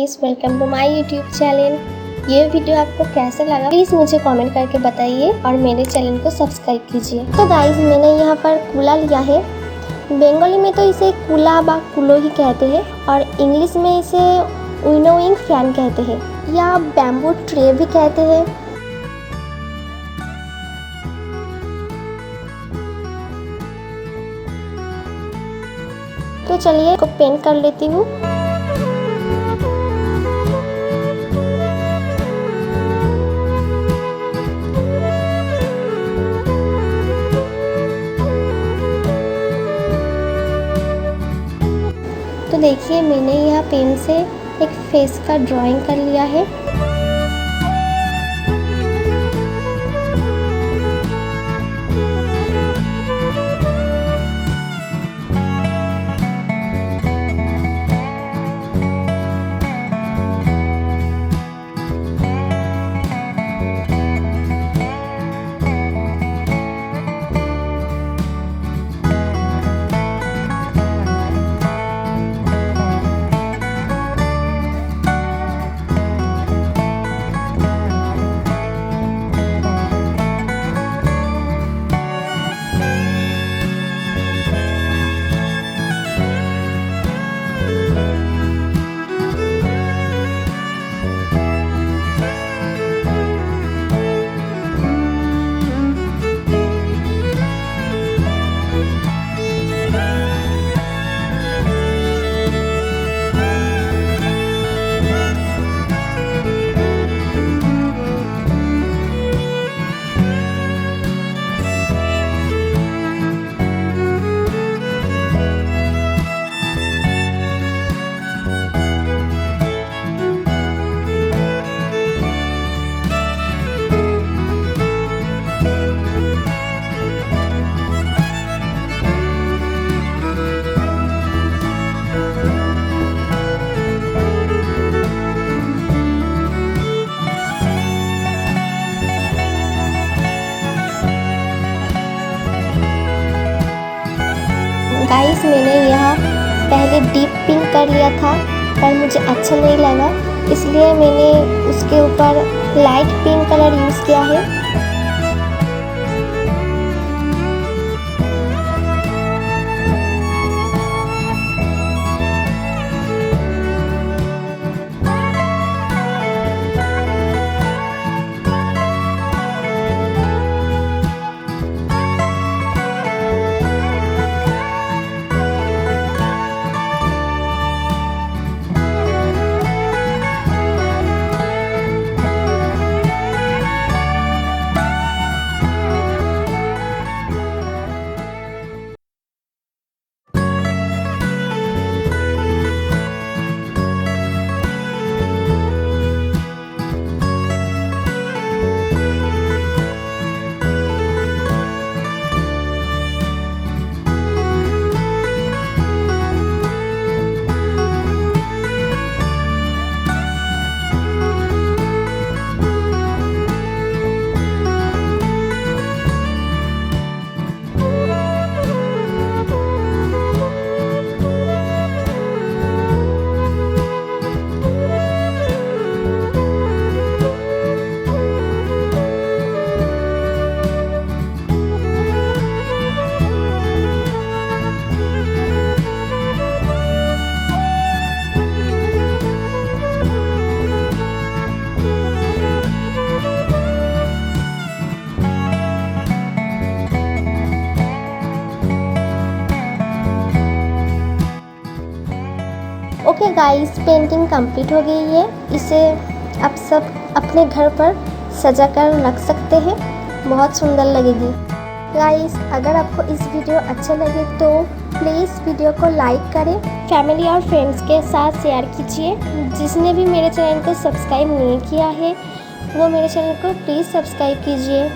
Guys, welcome to my YouTube channel. ये video आपको कैसा लगा प्लीज़ मुझे कमेंट करके बताइए और मेरे चैनल को सब्सक्राइब कीजिए। तो गाइस, मैंने यहाँ पर कूला लिया है। बंगाली में तो इसे कूला बा कुलो ही कहते हैं और इंग्लिश में इसे विनोइंग फैन कहते हैं या बैम्बू ट्रे भी कहते हैं। तो चलिए इसको पेंट कर लेती हूँ। तो देखिए, मैंने यहाँ पेन से एक फेस का ड्राइंग कर लिया है। गाइस, मैंने यह पहले डीप पिंक कर लिया था पर मुझे अच्छा नहीं लगा, इसलिए मैंने उसके ऊपर लाइट पिंक कलर यूज़ किया है। ओके गाइस, पेंटिंग कंप्लीट हो गई है। इसे आप सब अपने घर पर सजा कर रख सकते हैं, बहुत सुंदर लगेगी। गाइस, अगर आपको इस वीडियो अच्छा लगे तो प्लीज़ वीडियो को लाइक करें, फैमिली और फ्रेंड्स के साथ शेयर कीजिए। जिसने भी मेरे चैनल को सब्सक्राइब नहीं किया है वो मेरे चैनल को प्लीज़ सब्सक्राइब कीजिए।